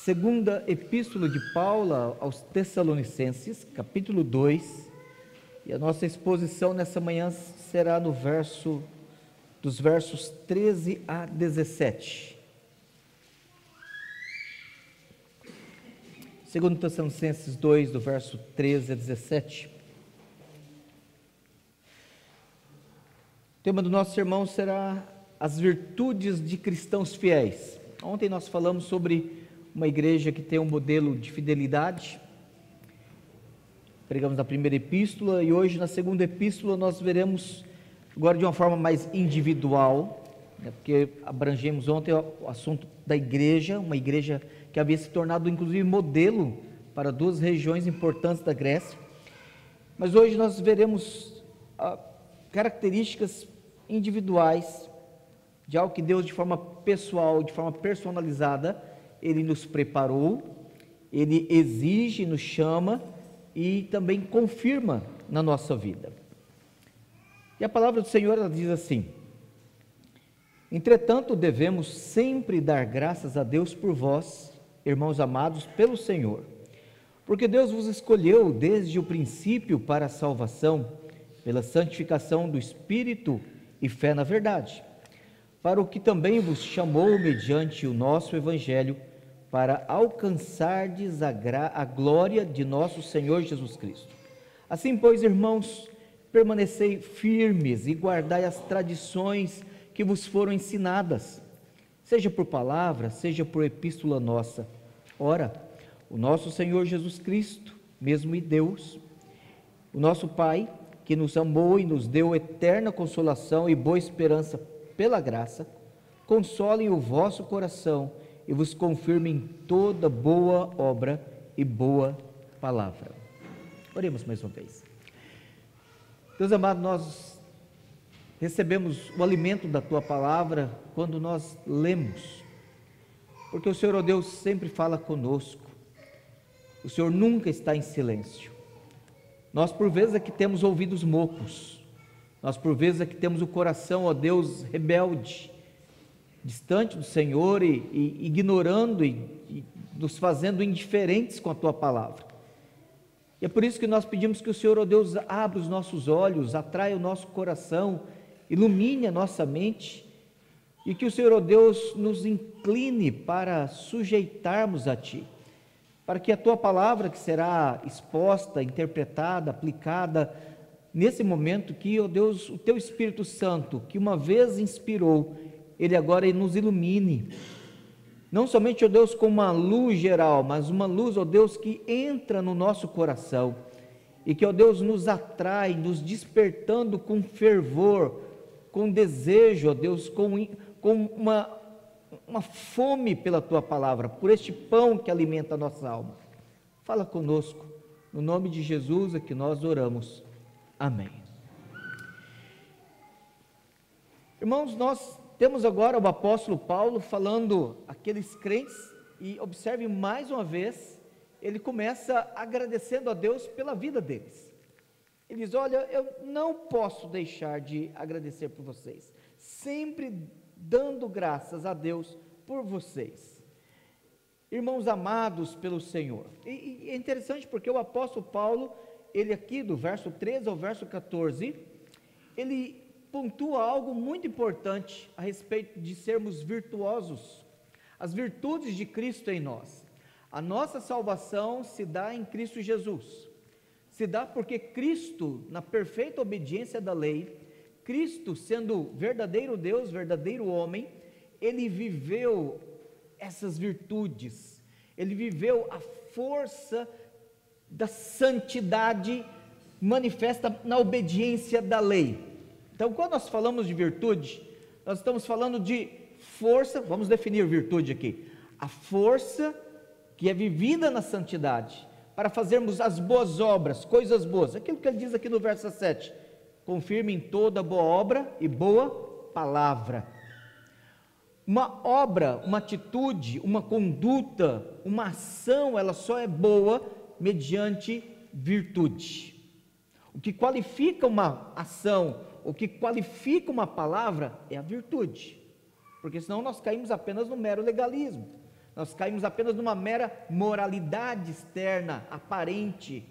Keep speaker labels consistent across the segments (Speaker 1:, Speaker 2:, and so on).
Speaker 1: Segunda Epístola de Paulo aos Tessalonicenses, capítulo 2, e a nossa exposição nessa manhã será dos versos 13 a 17. Segundo Tessalonicenses 2, do verso 13 a 17. O tema do nosso sermão será as virtudes de cristãos fiéis. Ontem nós falamos sobre uma igreja que tem um modelo de fidelidade. Pregamos na primeira epístola e hoje na segunda epístola nós veremos agora de uma forma mais individual, porque abrangemos ontem o assunto da igreja, uma igreja que havia se tornado inclusive modelo para duas regiões importantes da Grécia. Mas hoje nós veremos características individuais de algo que Deus de forma pessoal, de forma personalizada, Ele nos preparou, Ele exige, nos chama e também confirma na nossa vida. E a palavra do Senhor ela diz assim: entretanto, devemos sempre dar graças a Deus por vós, irmãos amados pelo Senhor, porque Deus vos escolheu desde o princípio para a salvação, pela santificação do Espírito e fé na verdade, para o que também vos chamou mediante o nosso Evangelho, para alcançardes a glória de nosso Senhor Jesus Cristo. Assim, pois, irmãos, permanecei firmes e guardai as tradições que vos foram ensinadas, seja por palavra, seja por epístola nossa. Ora, o nosso Senhor Jesus Cristo, mesmo e Deus, o nosso Pai, que nos amou e nos deu eterna consolação e boa esperança pela graça, consolem o vosso coração e vos confirmem toda boa obra e boa palavra. Oremos mais uma vez. Deus amado, nós recebemos o alimento da Tua palavra quando nós lemos, porque o Senhor, ó Deus, sempre fala conosco, o Senhor nunca está em silêncio. Nós por vezes é que temos ouvidos mocos, nós por vezes é que temos o coração, ó Deus, rebelde, distante do Senhor e ignorando e nos fazendo indiferentes com a Tua palavra. E é por isso que nós pedimos que o Senhor, ó Deus, abra os nossos olhos, atraia o nosso coração, ilumine a nossa mente e que o Senhor, ó Deus, nos incline para sujeitarmos a Ti, para que a Tua palavra que será exposta, interpretada, aplicada nesse momento, que, ó Deus, o Teu Espírito Santo, que uma vez inspirou, Ele agora nos ilumine, não somente, ó Deus, com uma luz geral, mas uma luz, ó Deus, que entra no nosso coração e que, ó Deus, nos atrai, nos despertando com fervor, com desejo, ó Deus, com uma fome pela Tua palavra, por este pão que alimenta a nossa alma. Fala conosco, no nome de Jesus é que nós oramos. Amém. Irmãos, nós temos agora o apóstolo Paulo falando àqueles crentes, e observe mais uma vez, ele começa agradecendo a Deus pela vida deles. Ele diz: olha, eu não posso deixar de agradecer por vocês, sempre dando graças a Deus por vocês, irmãos amados pelo Senhor. E é interessante porque o apóstolo Paulo, ele aqui do verso 13 ao verso 14, ele pontua algo muito importante a respeito de sermos virtuosos, as virtudes de Cristo em nós. A nossa salvação se dá em Cristo Jesus, se dá porque Cristo, na perfeita obediência da lei, Cristo sendo verdadeiro Deus, verdadeiro homem, Ele viveu essas virtudes, Ele viveu a força da santidade manifesta na obediência da lei. Então, quando nós falamos de virtude, nós estamos falando de força. Vamos definir virtude aqui: a força que é vivida na santidade, para fazermos as boas obras, coisas boas, aquilo que ele diz aqui no verso 7, confirmem toda boa obra e boa palavra. Uma obra, uma atitude, uma conduta, uma ação, ela só é boa mediante virtude. O que qualifica uma ação, o que qualifica uma palavra é a virtude, porque senão nós caímos apenas no mero legalismo. Nós caímos apenas numa mera moralidade externa, aparente,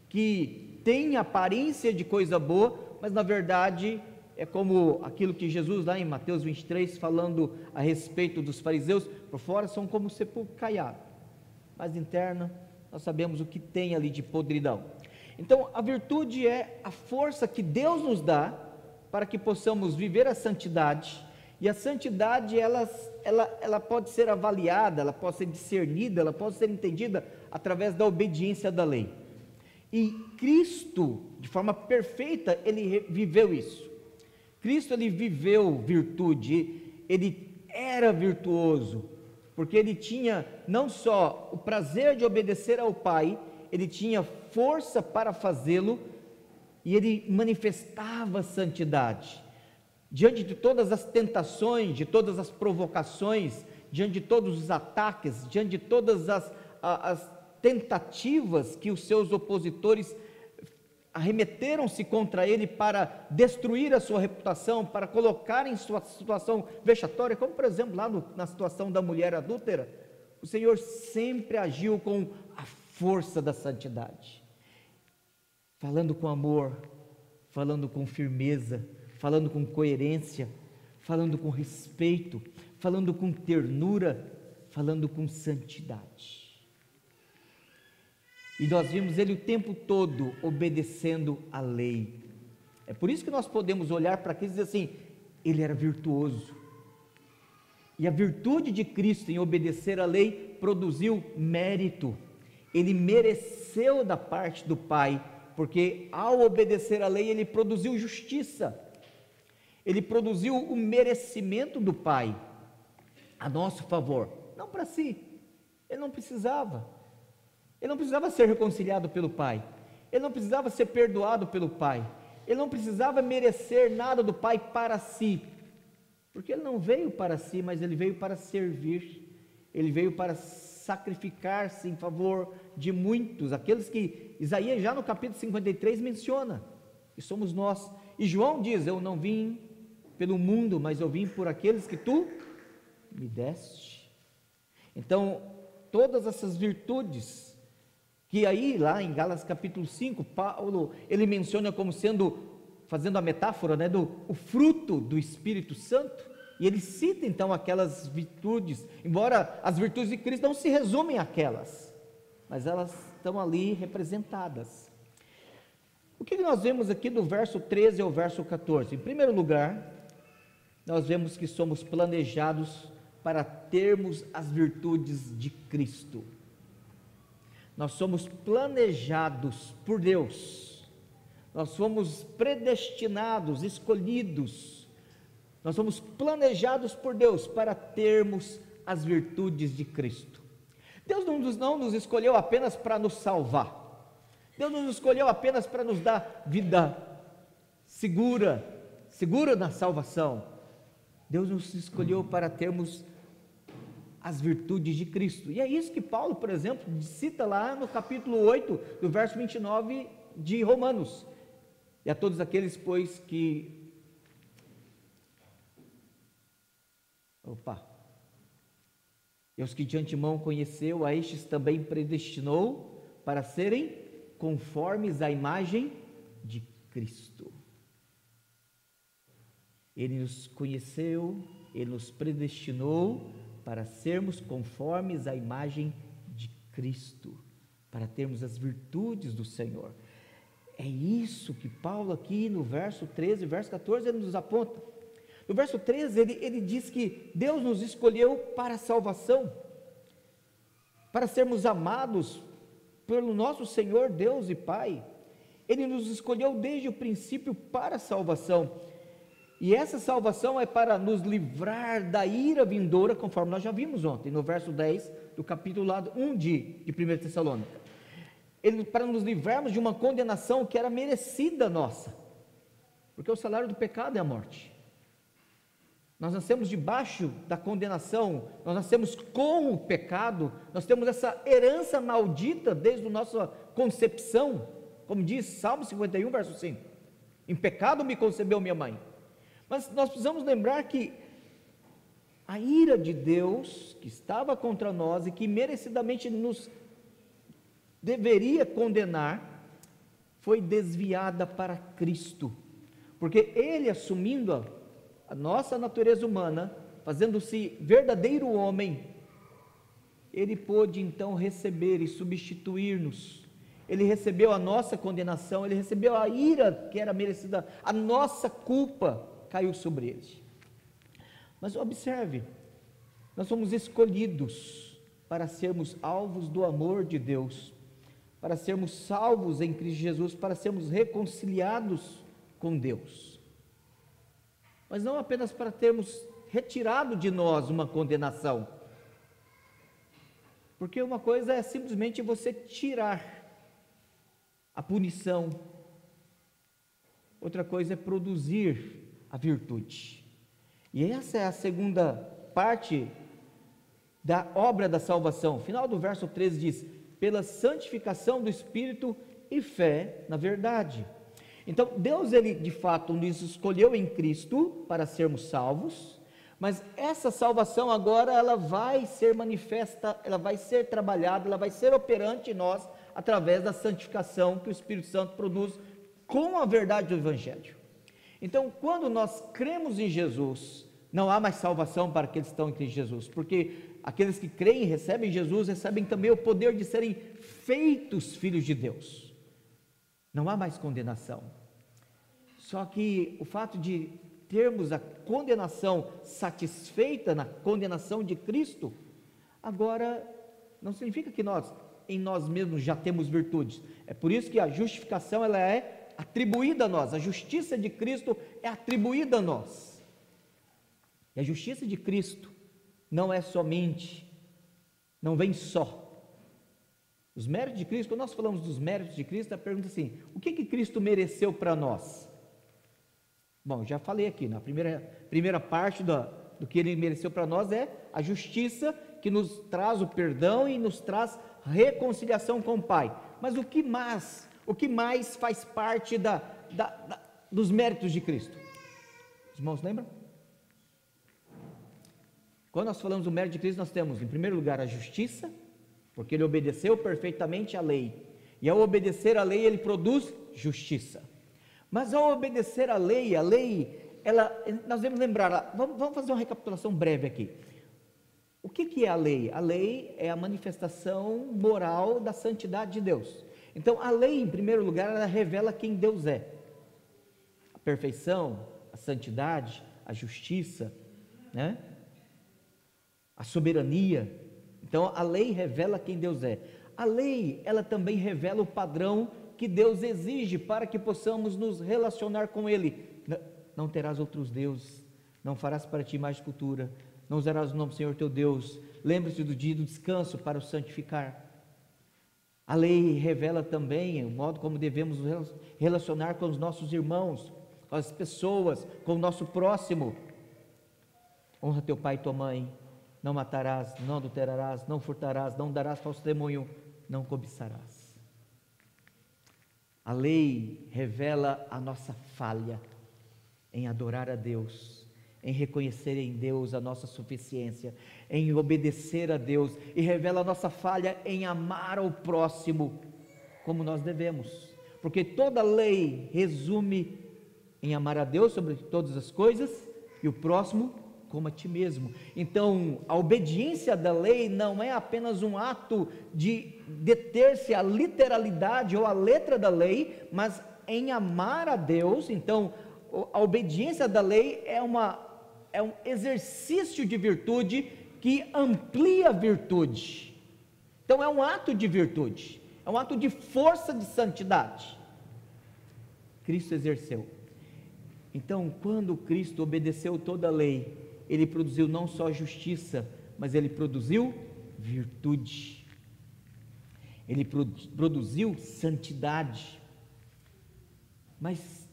Speaker 1: que tem aparência de coisa boa, mas na verdade é como aquilo que Jesus lá em Mateus 23, falando a respeito dos fariseus, por fora são como sepulcro caiado, mas interna nós sabemos o que tem ali de podridão. Então a virtude é a força que Deus nos dá para que possamos viver a santidade, e a santidade ela pode ser avaliada, ela pode ser discernida, ela pode ser entendida através da obediência da lei. E Cristo, de forma perfeita, ele viveu isso. Cristo, ele viveu virtude, ele era virtuoso, porque ele tinha não só o prazer de obedecer ao Pai, ele tinha força para fazê-lo, e ele manifestava santidade. Diante de todas as tentações, de todas as provocações, diante de todos os ataques, diante de todas as tentativas que os seus opositores arremeteram-se contra ele para destruir a sua reputação, para colocar em sua situação vexatória, como por exemplo lá na situação da mulher adúltera, o Senhor sempre agiu com a força da santidade, falando com amor, falando com firmeza, falando com coerência, falando com respeito, falando com ternura, falando com santidade. E nós vimos ele o tempo todo obedecendo a lei. É por isso que nós podemos olhar para aquilo e dizer assim, ele era virtuoso. E a virtude de Cristo em obedecer a lei produziu mérito. Ele mereceu da parte do Pai, porque ao obedecer a lei ele produziu justiça. Ele produziu o merecimento do Pai a nosso favor, não para si. Ele não precisava. Ele não precisava ser reconciliado pelo Pai, ele não precisava ser perdoado pelo Pai, ele não precisava merecer nada do Pai para si, porque ele não veio para si, mas ele veio para servir, ele veio para sacrificar-se em favor de muitos, aqueles que Isaías já no capítulo 53 menciona, e somos nós. E João diz, eu não vim pelo mundo, mas eu vim por aqueles que tu me deste. Então todas essas virtudes, que aí lá em Gálatas capítulo 5, Paulo, ele menciona como sendo, fazendo a metáfora, o fruto do Espírito Santo, e ele cita então aquelas virtudes, embora as virtudes de Cristo não se resumem àquelas, mas elas estão ali representadas. O que nós vemos aqui do verso 13 ao verso 14? Em primeiro lugar, nós vemos que somos planejados para termos as virtudes de Cristo. Nós somos planejados por Deus, nós somos predestinados, escolhidos, nós somos planejados por Deus para termos as virtudes de Cristo. Deus não nos escolheu apenas para nos salvar, Deus não nos escolheu apenas para nos dar vida segura na salvação. Deus nos escolheu para termos as virtudes de Cristo, e é isso que Paulo, por exemplo, cita lá no capítulo 8, do verso 29 de Romanos, e a todos aqueles, pois, que, e os que de antemão conheceu, a estes também predestinou para serem conformes à imagem de Cristo. Ele nos conheceu, ele nos predestinou para sermos conformes à imagem de Cristo, para termos as virtudes do Senhor. É isso que Paulo aqui no verso 13, verso 14, ele nos aponta. No verso 13, ele diz que Deus nos escolheu para a salvação, para sermos amados pelo nosso Senhor Deus e Pai. Ele nos escolheu desde o princípio para a salvação. E essa salvação é para nos livrar da ira vindoura, conforme nós já vimos ontem, no verso 10 do capítulo 1 de 1 Tessalônica. Para nos livrarmos de uma condenação que era merecida nossa, porque o salário do pecado é a morte. Nós nascemos debaixo da condenação, nós nascemos com o pecado, nós temos essa herança maldita desde a nossa concepção, como diz Salmo 51, verso 5, em pecado me concebeu minha mãe. Mas nós precisamos lembrar que a ira de Deus que estava contra nós e que merecidamente nos deveria condenar, foi desviada para Cristo, porque Ele, assumindo a nossa natureza humana, fazendo-se verdadeiro homem, Ele pôde então receber e substituir-nos. Ele recebeu a nossa condenação, Ele recebeu a ira que era merecida, a nossa culpa caiu sobre Ele. Mas observe, nós somos escolhidos para sermos alvos do amor de Deus, para sermos salvos em Cristo Jesus, para sermos reconciliados com Deus, mas não apenas para termos retirado de nós uma condenação, porque uma coisa é simplesmente você tirar a punição, outra coisa é produzir a virtude, e essa é a segunda parte da obra da salvação. Final do verso 13 diz: pela santificação do Espírito e fé na verdade. Então Deus, Ele de fato nos escolheu em Cristo para sermos salvos, mas essa salvação agora ela vai ser manifesta, ela vai ser trabalhada, ela vai ser operante em nós através da santificação que o Espírito Santo produz com a verdade do Evangelho. Então, quando nós cremos em Jesus, não há mais salvação para aqueles que estão em Cristo Jesus, porque aqueles que creem e recebem Jesus, recebem também o poder de serem feitos filhos de Deus. Não há mais condenação. Só que o fato de termos a condenação satisfeita na condenação de Cristo, agora não significa que nós, em nós mesmos, já temos virtudes. É por isso que a justificação ela é atribuída a nós, a justiça de Cristo é atribuída a nós. E a justiça de Cristo não é somente, não vem só. Os méritos de Cristo, quando nós falamos dos méritos de Cristo, a pergunta é assim: o que Cristo mereceu para nós? Bom, já falei aqui, na primeira parte do que Ele mereceu para nós é a justiça que nos traz o perdão e nos traz reconciliação com o Pai. Mas o que mais faz parte dos méritos de Cristo? Os irmãos lembram? Quando nós falamos do mérito de Cristo, nós temos, em primeiro lugar, a justiça, porque Ele obedeceu perfeitamente à lei, e ao obedecer à lei, Ele produz justiça. Mas ao obedecer à lei, nós devemos lembrar, vamos fazer uma recapitulação breve aqui. O que é a lei? A lei é a manifestação moral da santidade de Deus. Então, a lei, em primeiro lugar, ela revela quem Deus é. A perfeição, a santidade, a justiça, né? A soberania. Então, a lei revela quem Deus é. A lei, ela também revela o padrão que Deus exige para que possamos nos relacionar com Ele. Não terás outros deuses, não farás para ti mais cultura, não usarás o nome do Senhor teu Deus, lembre-se do dia do descanso para o santificar. A lei revela também o modo como devemos nos relacionar com os nossos irmãos, com as pessoas, com o nosso próximo. Honra teu pai e tua mãe, não matarás, não adulterarás, não furtarás, não darás falso testemunho, não cobiçarás. A lei revela a nossa falha em adorar a Deus, em reconhecer em Deus a nossa suficiência, em obedecer a Deus, e revela a nossa falha em amar ao próximo como nós devemos, porque toda lei resume em amar a Deus sobre todas as coisas e o próximo como a ti mesmo. Então, a obediência da lei não é apenas um ato de deter-se à literalidade ou à letra da lei, mas em amar a Deus. Então, a obediência da lei é um exercício de virtude que amplia a virtude. Então, é um ato de virtude, é um ato de força de santidade. Cristo exerceu. Então, quando Cristo obedeceu toda a lei, Ele produziu não só justiça, mas Ele produziu virtude. Ele produziu santidade. Mas,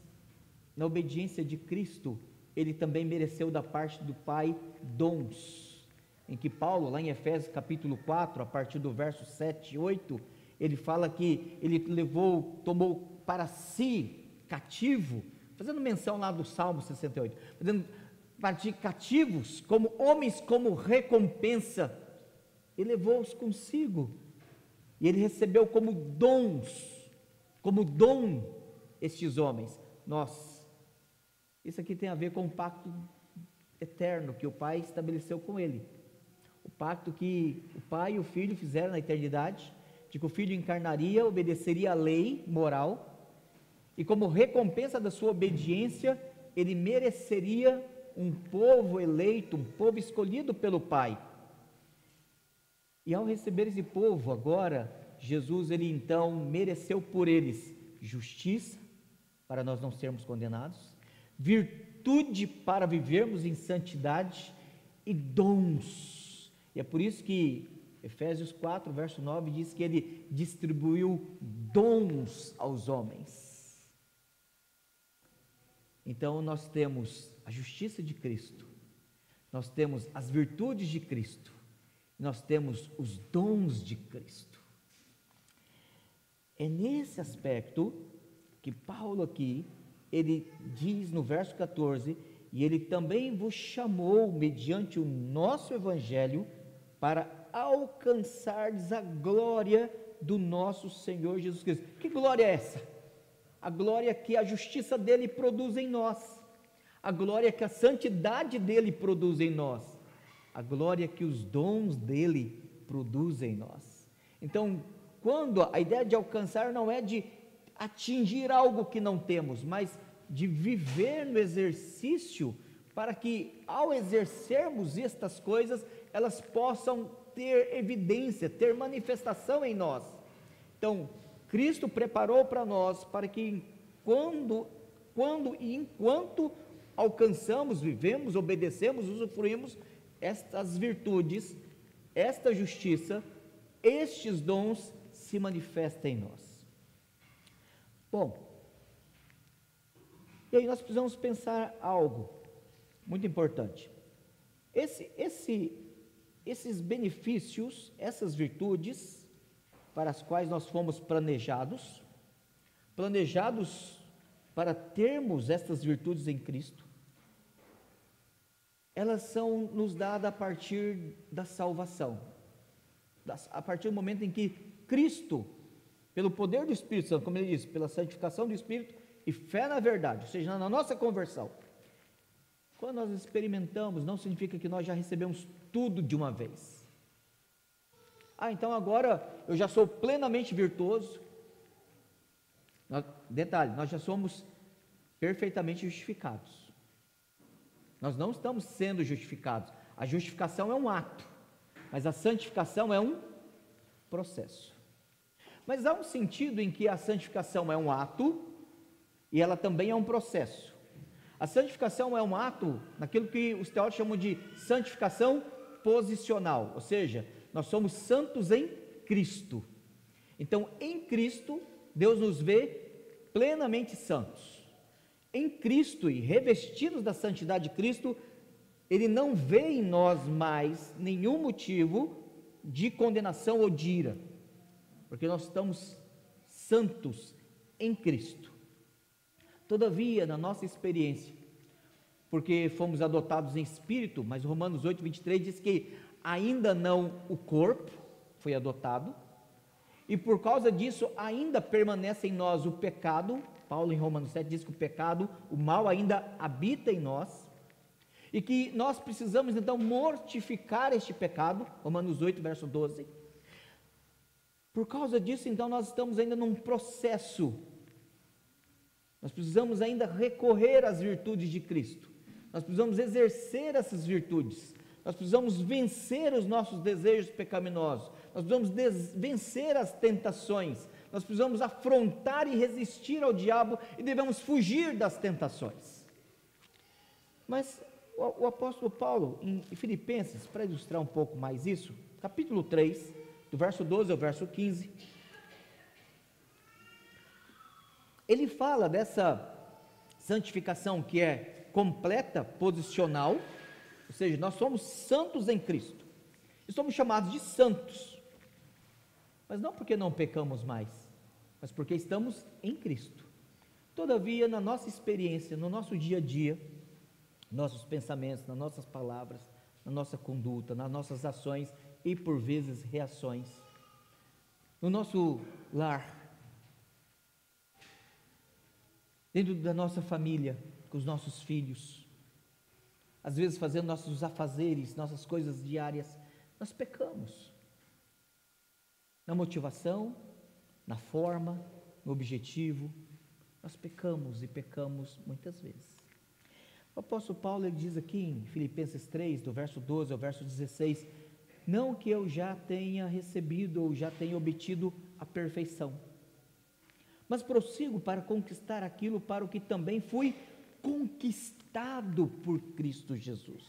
Speaker 1: na obediência de Cristo, Ele também mereceu da parte do Pai dons, em que Paulo, lá em Efésios capítulo 4, a partir do verso 7 e 8, ele fala que Ele tomou para si, cativo, fazendo menção lá do Salmo 68, partir cativos, como homens, como recompensa, ele levou-os consigo, e ele recebeu como dons, como dom, estes homens, nós. Isso aqui tem a ver com o pacto eterno que o Pai estabeleceu com ele, o pacto que o Pai e o Filho fizeram na eternidade, de que o Filho encarnaria, obedeceria à lei moral, e como recompensa da sua obediência, ele mereceria um povo eleito, um povo escolhido pelo Pai. E ao receber esse povo, agora, Jesus, ele então mereceu por eles justiça, para nós não sermos condenados, virtude para vivermos em santidade e dons. E é por isso que Efésios 4, verso 9 diz que ele distribuiu dons aos homens. Então nós temos a justiça de Cristo, nós temos as virtudes de Cristo, nós temos os dons de Cristo. É nesse aspecto que Paulo aqui, ele diz no verso 14, e ele também vos chamou mediante o nosso evangelho para alcançardes a glória do nosso Senhor Jesus Cristo. Que glória é essa? A glória que a justiça dele produz em nós, a glória que a santidade dele produz em nós, a glória que os dons dele produzem em nós. Então, quando a ideia de alcançar não é de atingir algo que não temos, mas de viver no exercício, para que ao exercermos estas coisas, elas possam ter evidência, ter manifestação em nós. Então, Cristo preparou para nós, para que quando e enquanto alcançamos, vivemos, obedecemos, usufruímos estas virtudes, esta justiça, estes dons se manifestem em nós. Bom, e aí nós precisamos pensar algo muito importante. Esses benefícios, essas virtudes, para as quais nós fomos planejados para termos estas virtudes em Cristo, elas são nos dadas a partir da salvação, a partir do momento em que Cristo, pelo poder do Espírito Santo, como ele diz, pela santificação do Espírito e fé na verdade, ou seja, na nossa conversão, quando nós experimentamos, não significa que nós já recebemos tudo de uma vez. Então agora eu já sou plenamente virtuoso. Detalhe, nós já somos perfeitamente justificados. Nós não estamos sendo justificados. A justificação é um ato, mas a santificação é um processo. Mas há um sentido em que a santificação é um ato e ela também é um processo. A santificação é um ato naquilo que os teólogos chamam de santificação posicional, ou seja, nós somos santos em Cristo. Então, em Cristo, Deus nos vê plenamente santos. Em Cristo e revestidos da santidade de Cristo, Ele não vê em nós mais nenhum motivo de condenação ou de ira, porque nós estamos santos em Cristo. Todavia, na nossa experiência, porque fomos adotados em espírito, mas Romanos 8, 23 diz que ainda não o corpo foi adotado, e por causa disso ainda permanece em nós o pecado. Paulo em Romanos 7 diz que o pecado, o mal ainda habita em nós, e que nós precisamos então mortificar este pecado, Romanos 8 verso 12, por causa disso então nós estamos ainda num processo, nós precisamos ainda recorrer às virtudes de Cristo, nós precisamos exercer essas virtudes, nós precisamos vencer os nossos desejos pecaminosos, nós precisamos vencer as tentações, nós precisamos afrontar e resistir ao diabo e devemos fugir das tentações. Mas o apóstolo Paulo, em Filipenses, para ilustrar um pouco mais isso, capítulo 3, do verso 12 ao verso 15, ele fala dessa santificação que é completa, posicional, ou seja, nós somos santos em Cristo, e somos chamados de santos, mas não porque não pecamos mais, mas porque estamos em Cristo. Todavia, na nossa experiência, no nosso dia a dia, nossos pensamentos, nas nossas palavras, na nossa conduta, nas nossas ações e por vezes reações. No nosso lar, dentro da nossa família, com os nossos filhos, às vezes fazendo nossos afazeres, nossas coisas diárias, nós pecamos. Na motivação, na forma, no objetivo, nós pecamos e pecamos muitas vezes. O apóstolo Paulo, ele diz aqui em Filipenses 3, do verso 12 ao verso 16, não que eu já tenha recebido ou já tenha obtido a perfeição, mas prossigo para conquistar aquilo para o que também fui conquistado por Cristo Jesus.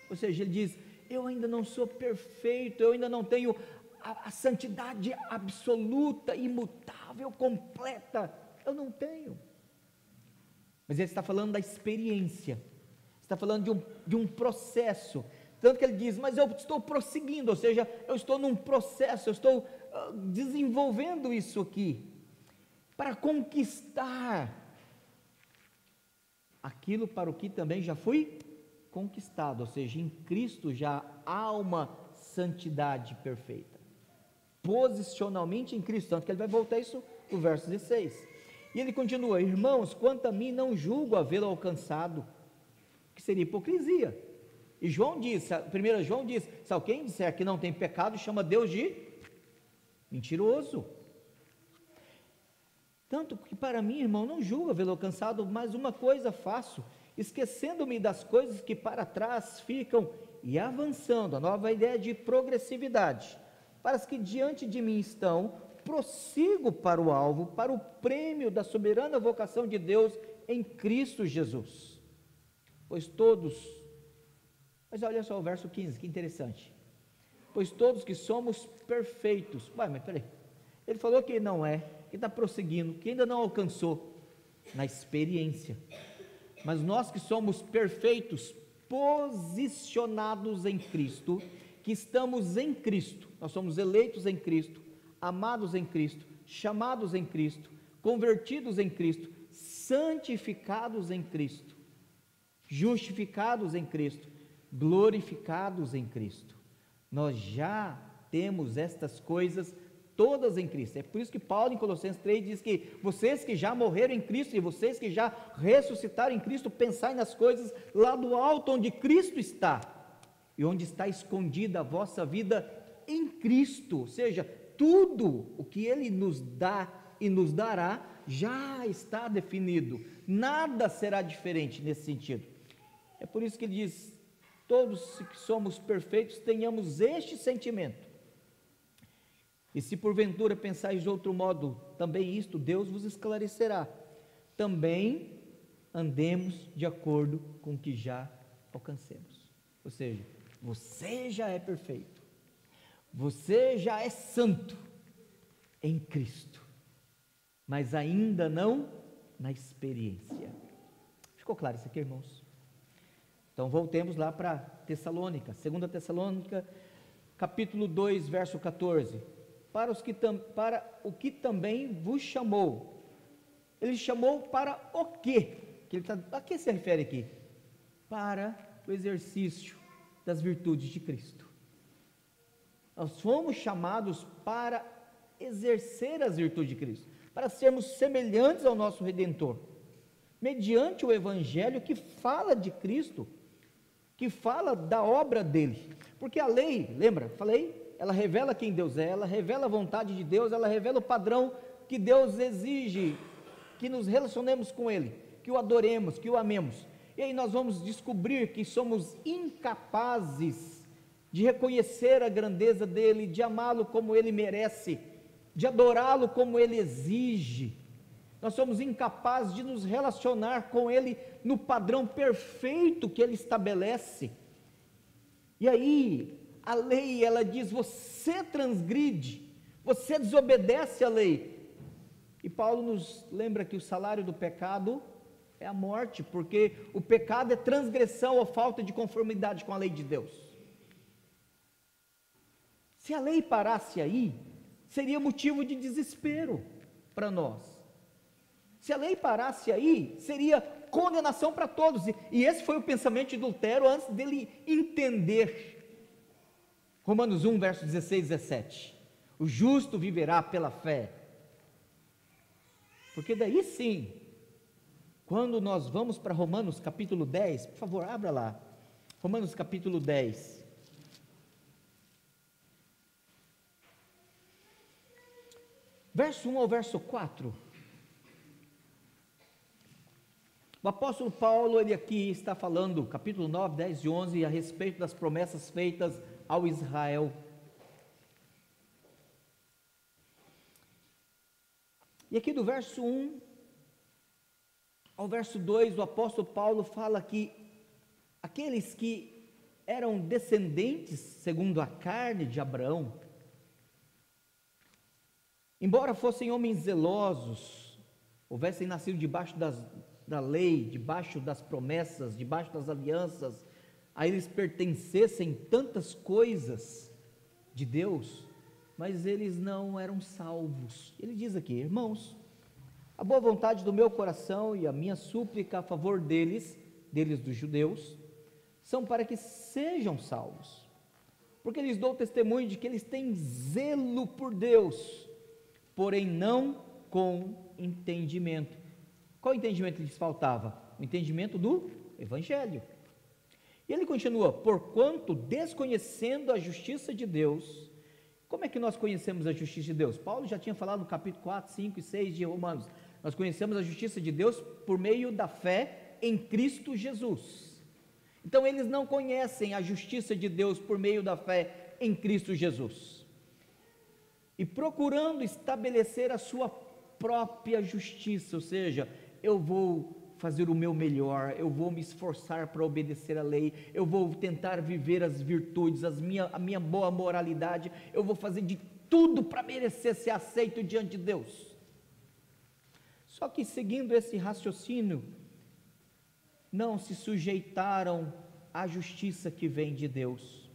Speaker 1: Ou seja, ele diz, eu ainda não sou perfeito, eu ainda não tenho a santidade absoluta, imutável, completa, eu não tenho. Mas ele está falando da experiência, está falando de um processo, tanto que ele diz, mas eu estou prosseguindo, ou seja, eu estou num processo, eu estou desenvolvendo isso aqui, para conquistar aquilo para o que também já fui conquistado, ou seja, em Cristo já há uma santidade perfeita, posicionalmente em Cristo, tanto que ele vai voltar isso no verso 16, e ele continua, irmãos, quanto a mim não julgo havê-lo alcançado, que seria hipocrisia, e João diz, 1 João diz, se alguém disser que não tem pecado, chama Deus de mentiroso, tanto que para mim, irmão, não julgo havê-lo alcançado, mas uma coisa faço, esquecendo-me das coisas que para trás ficam e avançando, a nova ideia de progressividade, para as que diante de mim estão, prossigo para o alvo, para o prêmio da soberana vocação de Deus em Cristo Jesus, pois todos, mas olha só o verso 15, que interessante, pois todos que somos perfeitos, mas peraí, ele falou que não é, que está prosseguindo, que ainda não alcançou, na experiência, mas nós que somos perfeitos, posicionados em Cristo, que estamos em Cristo, nós somos eleitos em Cristo, amados em Cristo, chamados em Cristo, convertidos em Cristo, santificados em Cristo, justificados em Cristo, glorificados em Cristo, nós já temos estas coisas todas em Cristo, é por isso que Paulo em Colossenses 3 diz que vocês que já morreram em Cristo e vocês que já ressuscitaram em Cristo, pensai nas coisas lá do alto onde Cristo está, e onde está escondida a vossa vida em Cristo, ou seja, tudo o que Ele nos dá e nos dará, já está definido, nada será diferente nesse sentido, é por isso que ele diz, todos que somos perfeitos, tenhamos este sentimento, e se porventura pensais de outro modo, também isto Deus vos esclarecerá, também andemos de acordo com o que já alcancemos, ou seja, você já é perfeito, você já é santo em Cristo, mas ainda não na experiência. Ficou claro isso aqui, irmãos? Então voltemos lá para Tessalônica, 2 Tessalônica, capítulo 2, verso 14, para o que também vos chamou, ele chamou para o quê? A que se refere aqui? Para o exercício das virtudes de Cristo. Nós fomos chamados para exercer as virtudes de Cristo, para sermos semelhantes ao nosso Redentor, mediante o Evangelho que fala de Cristo, que fala da obra dele, porque a lei, lembra, falei, ela revela quem Deus é, ela revela a vontade de Deus, ela revela o padrão que Deus exige, que nos relacionemos com Ele, que o adoremos, que o amemos, e aí nós vamos descobrir que somos incapazes de reconhecer a grandeza dEle, de amá-lo como Ele merece, de adorá-lo como Ele exige, nós somos incapazes de nos relacionar com Ele no padrão perfeito que Ele estabelece, e aí a lei ela diz, você transgride, você desobedece à lei, e Paulo nos lembra que o salário do pecado é a morte, porque o pecado é transgressão ou falta de conformidade com a lei de Deus. Se a lei parasse aí, seria motivo de desespero para nós. Se a lei parasse aí, seria condenação para todos. E esse foi o pensamento de Lutero antes dele entender Romanos 1, verso 16 e 17. O justo viverá pela fé. Porque daí sim, quando nós vamos para Romanos capítulo 10, por favor, abra lá. Romanos capítulo 10. Verso 1 ao verso 4. O apóstolo Paulo, ele aqui está falando, capítulo 9, 10 e 11, a respeito das promessas feitas ao Israel. E aqui do verso 1 ao verso 2, o apóstolo Paulo fala que aqueles que eram descendentes, segundo a carne de Abraão, embora fossem homens zelosos, houvessem nascido debaixo da lei, debaixo das promessas, debaixo das alianças, a eles pertencessem tantas coisas de Deus, mas eles não eram salvos. Ele diz aqui: irmãos, a boa vontade do meu coração e a minha súplica a favor deles dos judeus, são para que sejam salvos, porque lhes dou testemunho de que eles têm zelo por Deus, porém não com entendimento. Qual entendimento lhes faltava? O entendimento do Evangelho. E ele continua: porquanto desconhecendo a justiça de Deus. Como é que nós conhecemos a justiça de Deus? Paulo já tinha falado no capítulo 4, 5 e 6 de Romanos. Nós conhecemos a justiça de Deus por meio da fé em Cristo Jesus. Então eles não conhecem a justiça de Deus por meio da fé em Cristo Jesus. E procurando estabelecer a sua própria justiça, ou seja, eu vou fazer o meu melhor, eu vou me esforçar para obedecer a lei, eu vou tentar viver as virtudes, a minha boa moralidade, eu vou fazer de tudo para merecer ser aceito diante de Deus. Só que seguindo esse raciocínio, não se sujeitaram à justiça que vem de Deus.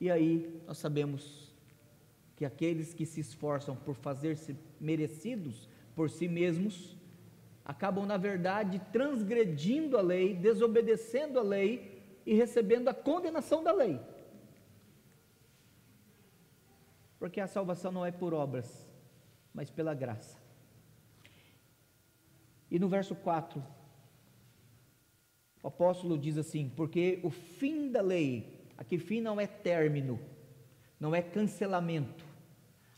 Speaker 1: E aí nós sabemos que aqueles que se esforçam por fazer-se merecidos por si mesmos, acabam na verdade transgredindo a lei, desobedecendo a lei e recebendo a condenação da lei. Porque a salvação não é por obras, mas pela graça. E no verso 4, o apóstolo diz assim: porque o fim da lei, aqui fim não é término, não é cancelamento.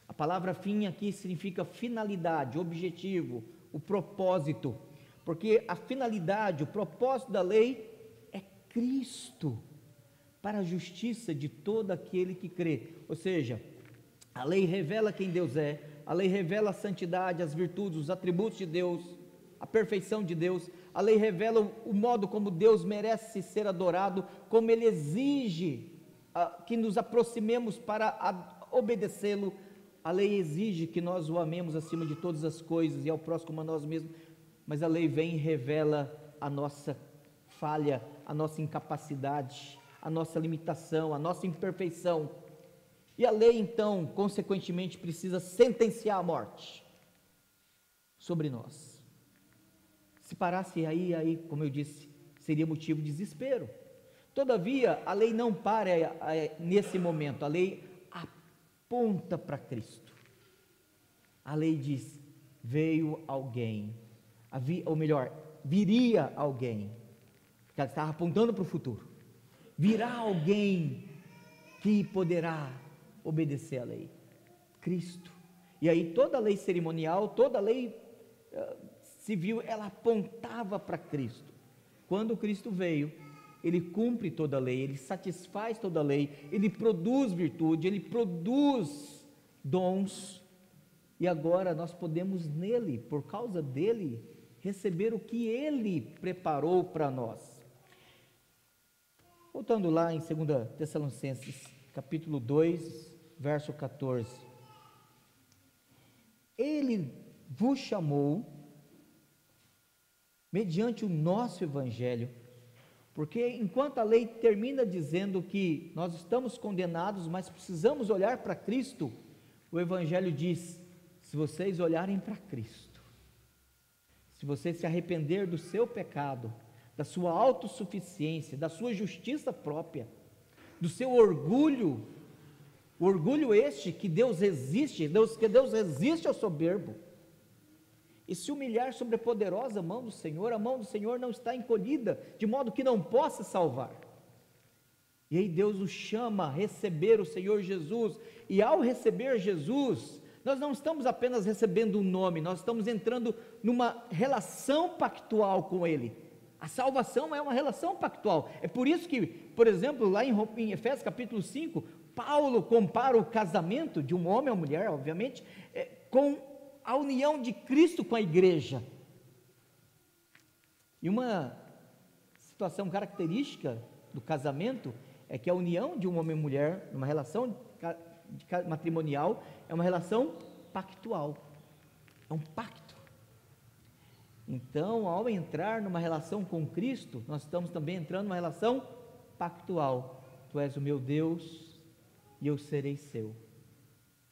Speaker 1: A palavra fim aqui significa finalidade, objetivo, o propósito, porque a finalidade, o propósito da lei é Cristo, para a justiça de todo aquele que crê. Ou seja, a lei revela quem Deus é, a lei revela a santidade, as virtudes, os atributos de Deus, a perfeição de Deus, a lei revela o modo como Deus merece ser adorado, como Ele exige que nos aproximemos para obedecê-lo. A lei exige que nós o amemos acima de todas as coisas e ao próximo como a nós mesmos, mas a lei vem e revela a nossa falha, a nossa incapacidade, a nossa limitação, a nossa imperfeição. E a lei então, consequentemente, precisa sentenciar a morte sobre nós. Se parasse aí, como eu disse, seria motivo de desespero. Todavia, a lei não para nesse momento, a lei aponta para Cristo. A lei diz: veio alguém, ou melhor, viria alguém, porque ela estava apontando para o futuro. Virá alguém que poderá obedecer à lei, Cristo. E aí toda a lei cerimonial, toda a lei civil, ela apontava para Cristo. Quando Cristo veio, Ele cumpre toda a lei, Ele satisfaz toda a lei, Ele produz virtude, Ele produz dons, e agora nós podemos nele, por causa dele, receber o que Ele preparou para nós. Voltando lá em 2 Tessalonicenses, capítulo 2, verso 14. Ele vos chamou, mediante o nosso evangelho, porque enquanto a lei termina dizendo que nós estamos condenados, mas precisamos olhar para Cristo, o evangelho diz: se vocês olharem para Cristo, se se você se arrepender do seu pecado, da sua autossuficiência, da sua justiça própria, do seu orgulho, o orgulho este que Deus resiste, que Deus resiste ao soberbo, e se humilhar sobre a poderosa mão do Senhor, a mão do Senhor não está encolhida, de modo que não possa salvar. E aí Deus nos chama a receber o Senhor Jesus, e ao receber Jesus, nós não estamos apenas recebendo um nome, nós estamos entrando numa relação pactual com Ele. A salvação é uma relação pactual. É por isso que, por exemplo, lá em Efésios capítulo 5, Paulo compara o casamento de um homem ou mulher, obviamente, com a união de Cristo com a igreja. E uma situação característica do casamento é que a união de um homem e mulher, numa relação matrimonial, é uma relação pactual, é um pacto. Então, ao entrar numa relação com Cristo, nós estamos também entrando numa relação pactual. Tu és o meu Deus e eu serei seu.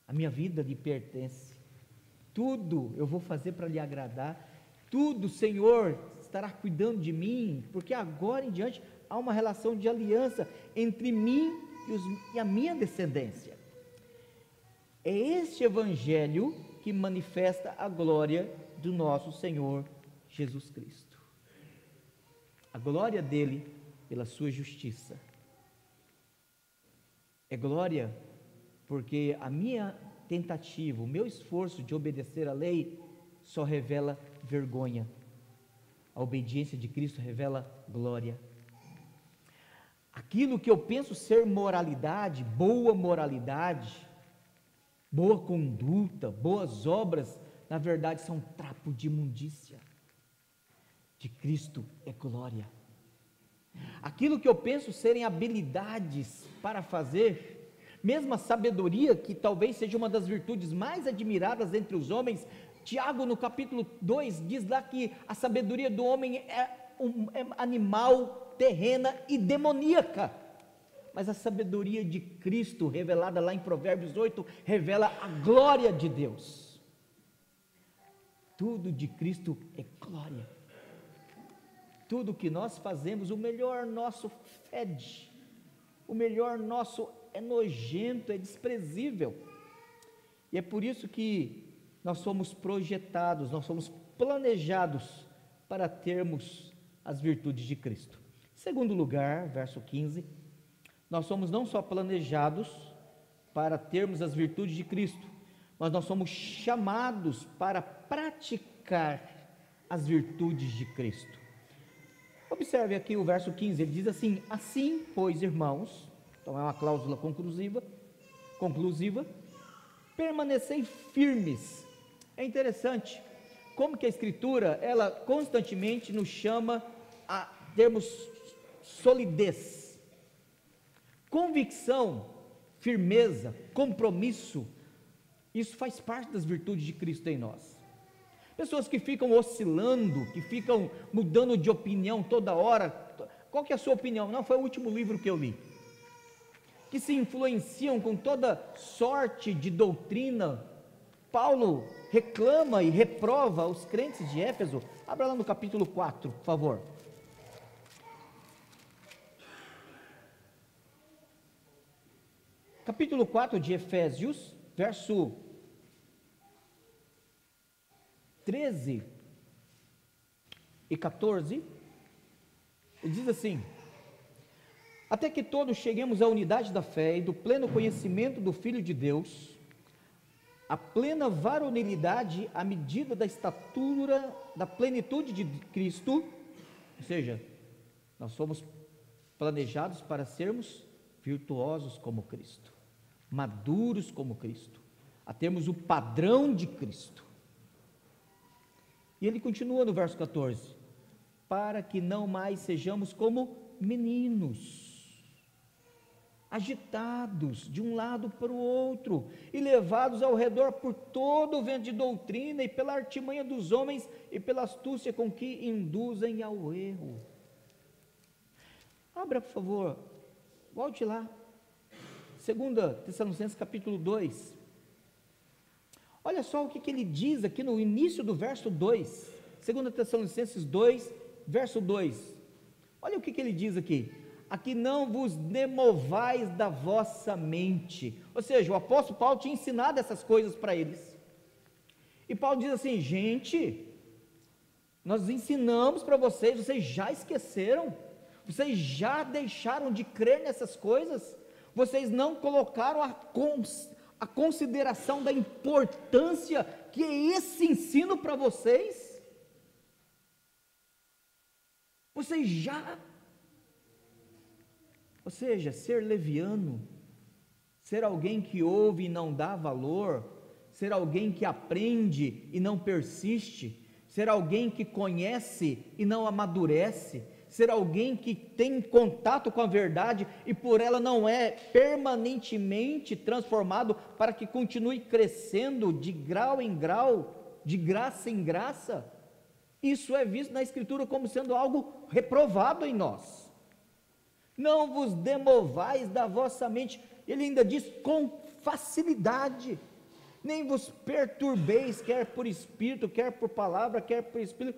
Speaker 1: A minha vida lhe pertence. Tudo eu vou fazer para lhe agradar. Tudo, Senhor, estará cuidando de mim, porque agora em diante há uma relação de aliança entre mim e a minha descendência. É este evangelho que manifesta a glória do nosso Senhor Jesus Cristo. A glória dele pela sua justiça. É glória porque a minha tentativa, o meu esforço de obedecer à lei só revela vergonha. A obediência de Cristo revela glória. Aquilo que eu penso ser moralidade, boa conduta, boas obras, na verdade são trapo de imundícia. De Cristo é glória. Aquilo que eu penso serem habilidades para fazer, mesmo a sabedoria, que talvez seja uma das virtudes mais admiradas entre os homens, Tiago no capítulo 2 diz lá que a sabedoria do homem é animal, terrena e demoníaca, mas a sabedoria de Cristo, revelada lá em Provérbios 8, revela a glória de Deus. Tudo de Cristo é glória. Tudo que nós fazemos, o melhor nosso fede, o melhor nosso é nojento, é desprezível, e é por isso que nós somos projetados, nós somos planejados para termos as virtudes de Cristo. Em segundo lugar, verso 15, nós somos não só planejados para termos as virtudes de Cristo, mas nós somos chamados para praticar as virtudes de Cristo. Observe aqui o verso 15, ele diz assim: assim, pois, irmãos, então é uma cláusula conclusiva, permanecei firmes. É interessante como que a Escritura, ela constantemente nos chama a termos solidez, convicção, firmeza, compromisso. Isso faz parte das virtudes de Cristo em nós. Pessoas que ficam oscilando, que ficam mudando de opinião toda hora. Qual que é a sua opinião? Não, foi o último livro que eu li. Que se influenciam com toda sorte de doutrina. Paulo reclama e reprova os crentes de Éfeso. Abra lá no capítulo 4, por favor. Capítulo 4 de Efésios, verso 13 e 14, ele diz assim: até que todos cheguemos à unidade da fé e do pleno conhecimento do Filho de Deus, a plena varonilidade à medida da estatura da plenitude de Cristo. Ou seja, nós somos planejados para sermos virtuosos como Cristo, maduros como Cristo, a termos o padrão de Cristo. E ele continua no verso 14: para que não mais sejamos como meninos, agitados de um lado para o outro, e levados ao redor por todo o vento de doutrina, e pela artimanha dos homens, e pela astúcia com que induzem ao erro. Abra, por favor, volte lá, 2 Tessalonicenses capítulo 2, olha só o que ele diz aqui no início do verso 2, 2 Tessalonicenses 2, verso 2. Olha o que ele diz aqui: aqui não vos demovais da vossa mente. Ou seja, o apóstolo Paulo tinha ensinado essas coisas para eles. E Paulo diz assim: gente, nós ensinamos para vocês, vocês já esqueceram? Vocês já deixaram de crer nessas coisas? Vocês não colocaram a consideração da importância que é esse ensino para vocês? Vocês já... Ou seja, ser leviano, ser alguém que ouve e não dá valor, ser alguém que aprende e não persiste, ser alguém que conhece e não amadurece, ser alguém que tem contato com a verdade e por ela não é permanentemente transformado para que continue crescendo de grau em grau, de graça em graça, isso é visto na Escritura como sendo algo reprovado em nós. Não vos demovais da vossa mente, ele ainda diz com facilidade, nem vos perturbeis, quer por espírito, quer por palavra, quer por espírito,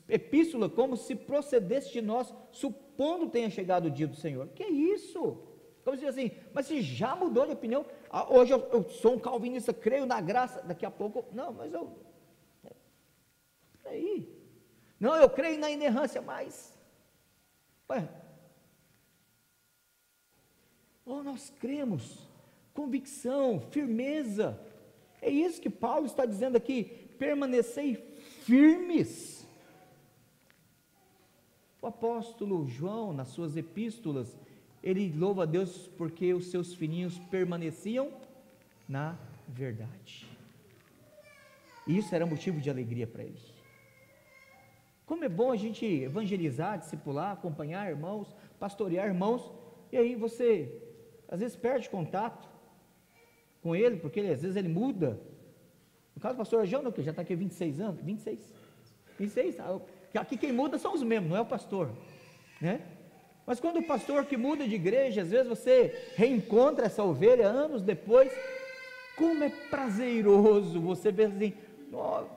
Speaker 1: epístola, como se procedesse de nós, supondo tenha chegado o dia do Senhor. Que é isso? Como se diz assim, mas se já mudou de opinião, hoje eu sou um calvinista, creio na graça, daqui a pouco, não, mas aí, não, eu creio na inerrância, mas, nós cremos, convicção, firmeza, é isso que Paulo está dizendo aqui, permanecei firmes. O apóstolo João, nas suas epístolas, ele louva a Deus porque os seus filhinhos permaneciam na verdade, e isso era motivo de alegria para ele. Como é bom a gente evangelizar, discipular, acompanhar irmãos, pastorear irmãos, e aí você, às vezes perde contato com ele, porque às vezes ele muda. No caso do pastor João, que já está aqui há 26 anos, 26, aqui quem muda são os mesmos, não é o pastor, né? Mas quando o pastor que muda de igreja, às vezes você reencontra essa ovelha anos depois, como é prazeroso você ver assim,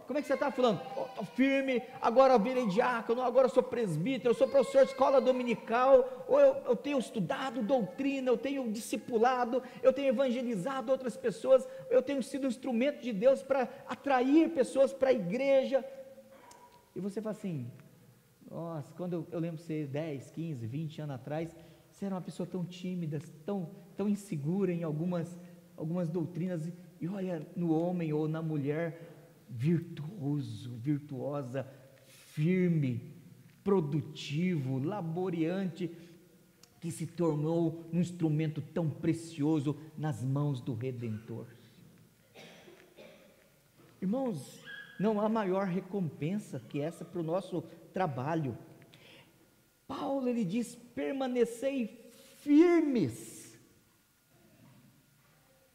Speaker 1: como é que você está falando? Estou firme, agora eu virei diácono, agora eu sou presbítero, eu sou professor de escola dominical, ou eu tenho estudado doutrina, eu tenho discipulado, eu tenho evangelizado outras pessoas, eu tenho sido um instrumento de Deus para atrair pessoas para a igreja. E você fala assim, nossa, quando eu lembro você 10, 15, 20 anos atrás, você era uma pessoa tão tímida, tão insegura em algumas doutrinas, e olha no homem ou na mulher, virtuoso, virtuosa, firme, produtivo, laboreante, que se tornou um instrumento tão precioso nas mãos do Redentor. Irmãos, não há maior recompensa que essa para o nosso trabalho. Paulo, ele diz, permanecei firmes,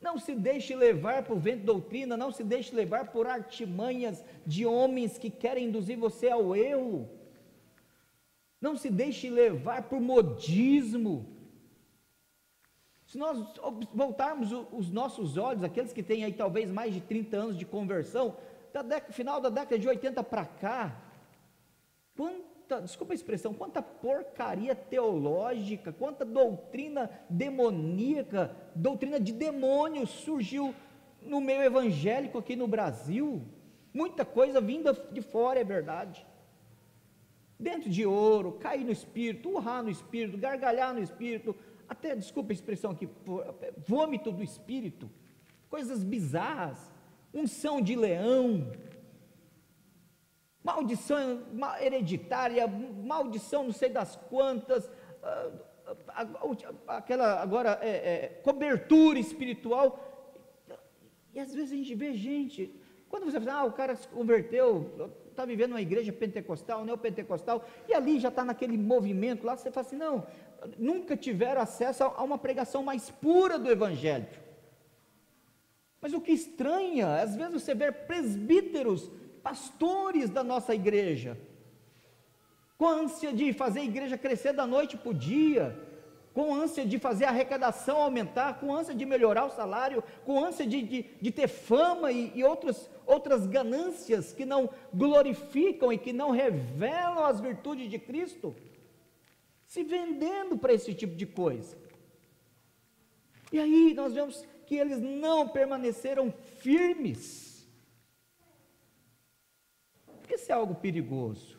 Speaker 1: não se deixe levar por vento de doutrina, não se deixe levar por artimanhas de homens que querem induzir você ao erro, não se deixe levar por modismo. Se nós voltarmos os nossos olhos, aqueles que têm aí talvez mais de 30 anos de conversão, final da década de 80 para cá, desculpa a expressão, quanta porcaria teológica, quanta doutrina demoníaca, doutrina de demônios surgiu no meio evangélico aqui no Brasil, muita coisa vinda de fora, é verdade, dentro de ouro, cair no espírito, urrar no espírito, gargalhar no espírito, até, desculpa a expressão aqui, vômito do espírito, coisas bizarras, unção de leão, maldição hereditária, maldição não sei das quantas, aquela agora cobertura espiritual, e às vezes a gente vê gente, quando você fala, o cara se converteu, está vivendo uma igreja pentecostal, neopentecostal, e ali já está naquele movimento lá, você fala assim, não, nunca tiveram acesso a uma pregação mais pura do evangelho. Mas o que estranha, às vezes você vê presbíteros, pastores da nossa igreja, com ânsia de fazer a igreja crescer da noite para o dia, com ânsia de fazer a arrecadação aumentar, com ânsia de melhorar o salário, com ânsia de ter fama e outras ganâncias que não glorificam e que não revelam as virtudes de Cristo, se vendendo para esse tipo de coisa. E aí nós vemos que eles não permaneceram firmes, porque isso é algo perigoso.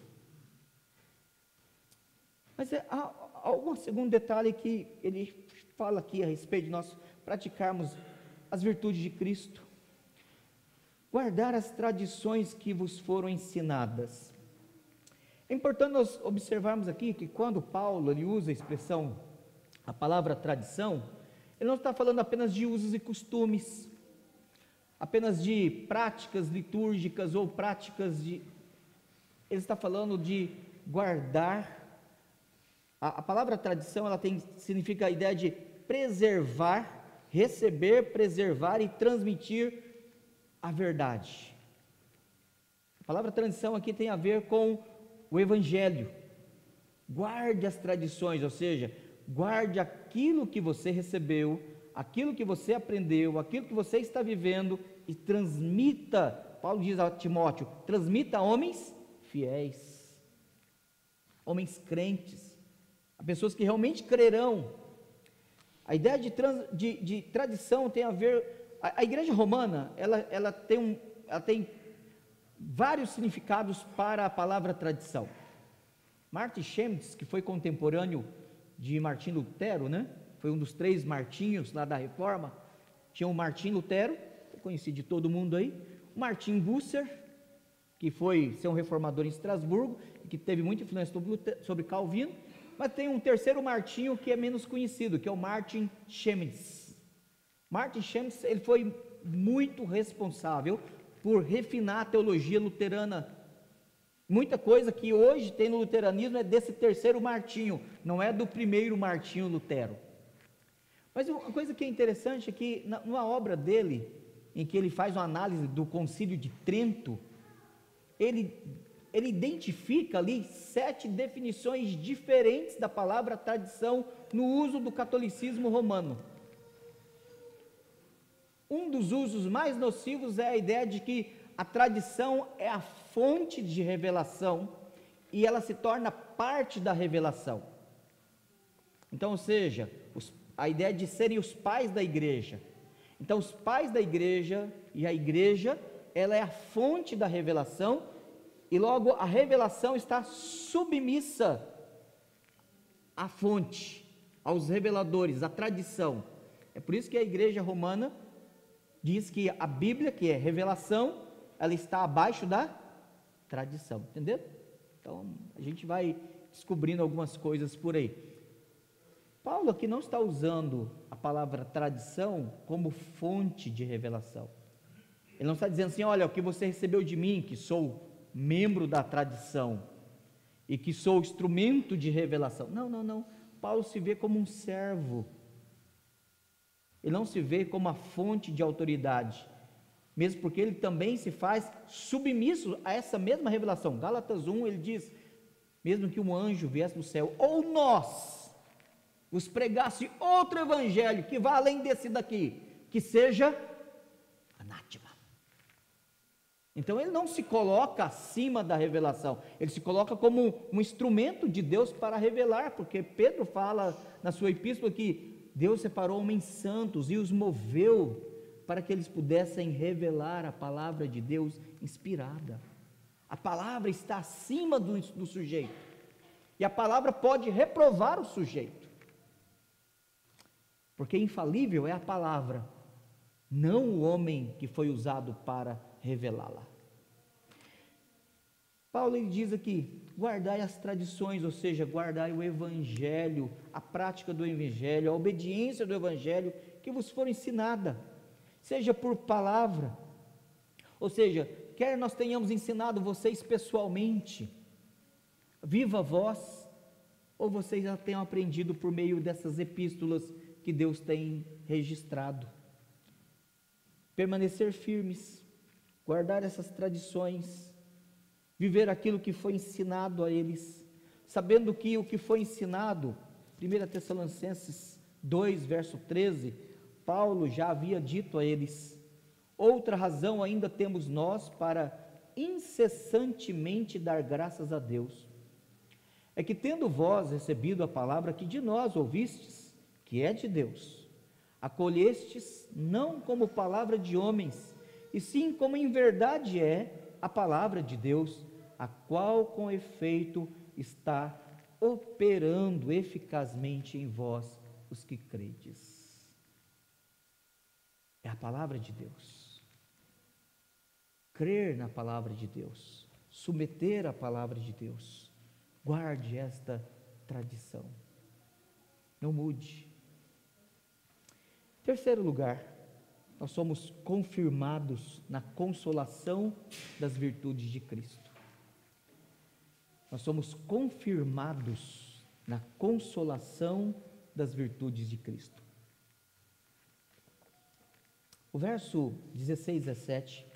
Speaker 1: Mas há um segundo detalhe que ele fala aqui a respeito de nós praticarmos as virtudes de Cristo. Guardar as tradições que vos foram ensinadas. É importante nós observarmos aqui que quando Paulo ele usa a palavra tradição, ele não está falando apenas de usos e costumes, apenas de práticas litúrgicas ou ele está falando de guardar. A palavra tradição, significa a ideia de preservar, receber, preservar e transmitir a verdade. A palavra tradição aqui tem a ver com o Evangelho. Guarde as tradições, ou seja, guarde aquilo que você recebeu, aquilo que você aprendeu, aquilo que você está vivendo e transmita. Paulo diz a Timóteo, transmita a homens fiéis, homens crentes, a pessoas que realmente crerão. A ideia de tradição tem a ver, a igreja romana, ela tem vários significados para a palavra tradição. Martin Chemnitz, que foi contemporâneo de Martim Lutero, né? Foi um dos 3 Martinhos lá da Reforma. Tinha o Martim Lutero, conhecido de todo mundo aí, o Martin Bucer, que foi ser um reformador em Estrasburgo, que teve muita influência sobre Calvino, mas tem um terceiro Martinho que é menos conhecido, que é o Martin Chemnitz. Martin Chemnitz, ele foi muito responsável por refinar a teologia luterana. Muita coisa que hoje tem no luteranismo é desse terceiro Martinho, não é do primeiro Martinho Lutero. Mas uma coisa que é interessante é que numa obra dele, em que ele faz uma análise do Concílio de Trento, ele identifica ali 7 definições diferentes da palavra tradição no uso do catolicismo romano. Um dos usos mais nocivos é a ideia de que a tradição é a fonte de revelação e ela se torna parte da revelação. Então, ou seja, a ideia de serem os pais da igreja. Então, os pais da igreja e a igreja, ela é a fonte da revelação e logo a revelação está submissa à fonte, aos reveladores, à tradição. É por isso que a igreja romana diz que a Bíblia, que é revelação, ela está abaixo da tradição, entendeu? Então, a gente vai descobrindo algumas coisas por aí. Paulo aqui não está usando a palavra tradição como fonte de revelação. Ele não está dizendo assim, olha, o que você recebeu de mim, que sou membro da tradição e que sou instrumento de revelação. Não. Paulo se vê como um servo. Ele não se vê como a fonte de autoridade, mesmo porque ele também se faz submisso a essa mesma revelação. Gálatas 1, ele diz, mesmo que um anjo viesse do céu, ou nós vos pregasse outro evangelho, que vá além desse daqui, que seja anátema. Então ele não se coloca acima da revelação, ele se coloca como um instrumento de Deus para revelar, porque Pedro fala na sua epístola que Deus separou homens santos e os moveu para que eles pudessem revelar a palavra de Deus inspirada. A palavra está acima do sujeito, e a palavra pode reprovar o sujeito, porque infalível é a palavra, não o homem que foi usado para revelá-la. Paulo ele diz aqui, guardai as tradições, ou seja, guardai o evangelho, a prática do evangelho, a obediência do evangelho que vos for ensinada, seja por palavra, ou seja, quer nós tenhamos ensinado vocês pessoalmente, viva voz, ou vocês já tenham aprendido por meio dessas epístolas que Deus tem registrado. Permanecer firmes, guardar essas tradições, viver aquilo que foi ensinado a eles, sabendo que o que foi ensinado 1 Tessalonicenses 2, verso 13, Paulo já havia dito a eles: outra razão ainda temos nós para incessantemente dar graças a Deus, é que tendo vós recebido a palavra que de nós ouvistes, que é de Deus, acolhestes não como palavra de homens, e sim como em verdade é a palavra de Deus, a qual com efeito está operando eficazmente em vós os que credes. É a palavra de Deus. Crer na palavra de Deus, submeter a palavra de Deus. Guarde esta tradição. Não mude. Em terceiro lugar, nós somos confirmados na consolação das virtudes de Cristo. Nós somos confirmados na consolação das virtudes de Cristo. O verso 16 a 17,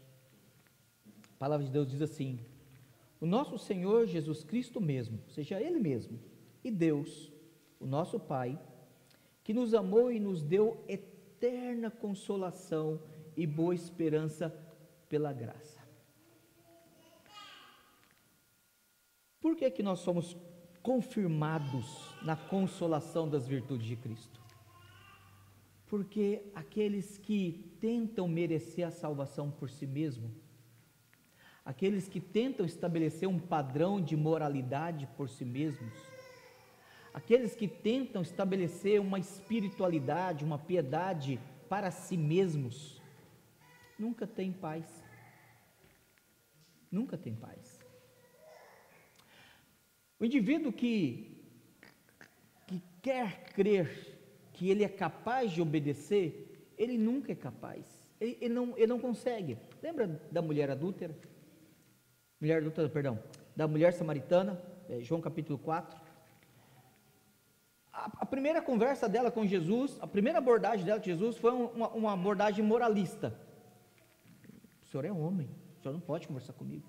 Speaker 1: a palavra de Deus diz assim: o nosso Senhor Jesus Cristo mesmo, seja Ele mesmo, e Deus, o nosso Pai, que nos amou e nos deu eterna consolação e boa esperança pela graça. Por que que nós somos confirmados na consolação das virtudes de Cristo? Porque aqueles que tentam merecer a salvação por si mesmo, aqueles que tentam estabelecer um padrão de moralidade por si mesmos, aqueles que tentam estabelecer uma espiritualidade, uma piedade para si mesmos, nunca têm paz. Nunca tem paz. O indivíduo que quer crer que ele é capaz de obedecer, ele nunca é capaz, ele não consegue. Lembra da mulher adúltera? Da mulher samaritana, João capítulo 4. A primeira conversa dela com Jesus, a primeira abordagem dela com Jesus foi uma abordagem moralista. O senhor é homem, o senhor não pode conversar comigo,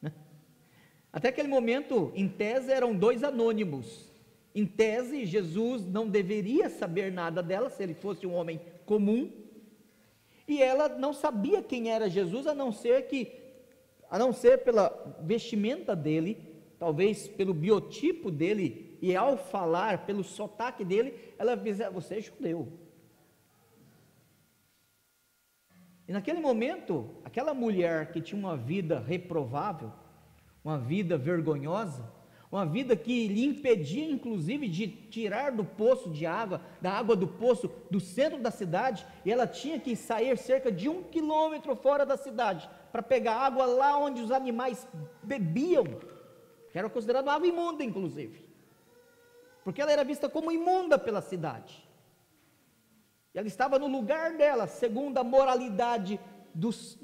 Speaker 1: né? Até aquele momento, em tese, eram dois anônimos. Em tese, Jesus não deveria saber nada dela, se ele fosse um homem comum, e ela não sabia quem era Jesus, a não ser pela vestimenta dele, talvez pelo biotipo dele, e ao falar, pelo sotaque dele, ela dizia: você é judeu. E naquele momento, aquela mulher que tinha uma vida reprovável, uma vida vergonhosa, uma vida que lhe impedia inclusive de tirar do poço de água, da água do poço do centro da cidade, e ela tinha que sair cerca de 1 quilômetro fora da cidade, para pegar água lá onde os animais bebiam, que era considerado água imunda inclusive, porque ela era vista como imunda pela cidade, e ela estava no lugar dela, segundo a moralidade dos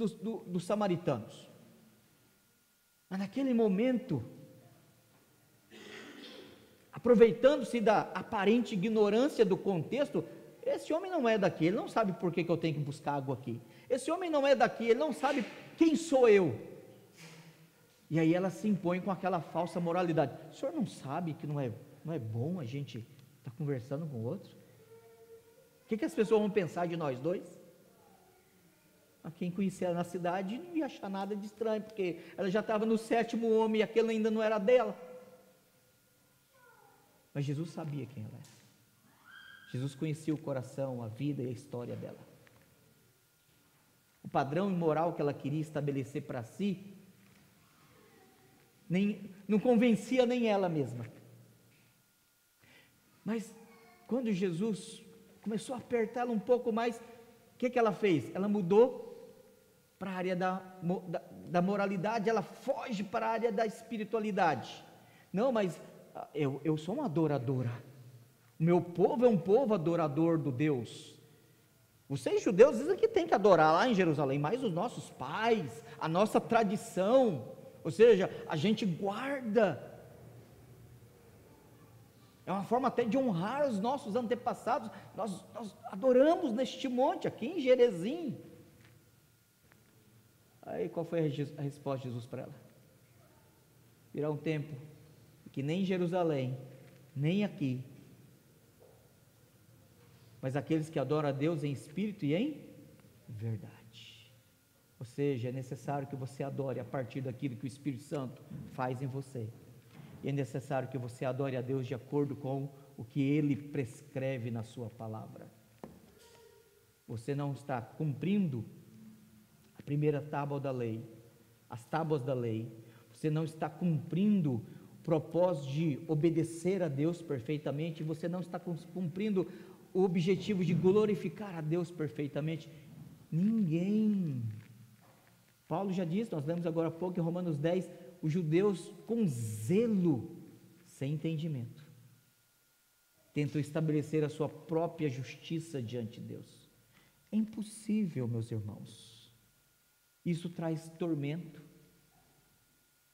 Speaker 1: samaritanos. Mas naquele momento, aproveitando-se da aparente ignorância do contexto, esse homem não é daqui, ele não sabe por que eu tenho que buscar água aqui, esse homem não é daqui, ele não sabe quem sou eu, e aí ela se impõe com aquela falsa moralidade: o senhor não sabe que não é bom a gente estar conversando com o outro? O que as pessoas vão pensar de nós dois? A quem conhecia ela na cidade não ia achar nada de estranho, porque ela já estava no 7º homem e aquele ainda não era dela. Mas Jesus sabia quem ela era. Jesus conhecia o coração, a vida e a história dela. O padrão moral que ela queria estabelecer para si não convencia nem ela mesma. Mas quando Jesus começou a apertá-la um pouco mais, o que ela fez? Ela mudou para a área da moralidade, ela foge para a área da espiritualidade. Não, mas eu sou uma adoradora, o meu povo é um povo adorador do Deus. Vocês judeus dizem que tem que adorar lá em Jerusalém, mas os nossos pais, a nossa tradição, ou seja, a gente guarda, é uma forma até de honrar os nossos antepassados, nós adoramos neste monte, aqui em Gerezim. Aí qual foi a resposta de Jesus para ela? Virá um tempo que nem em Jerusalém, nem aqui, mas aqueles que adoram a Deus em espírito e em verdade. Ou seja, é necessário que você adore a partir daquilo que o Espírito Santo faz em você. E é necessário que você adore a Deus de acordo com o que Ele prescreve na sua palavra. Você não está cumprindo a primeira tábua da lei, as tábuas da lei. Você não está cumprindo o propósito de obedecer a Deus perfeitamente. Você não está cumprindo o objetivo de glorificar a Deus perfeitamente. Ninguém. Paulo já disse, nós lemos agora há pouco em Romanos 10, os judeus com zelo, sem entendimento, tentam estabelecer a sua própria justiça diante de Deus. É impossível, meus irmãos. Isso traz tormento,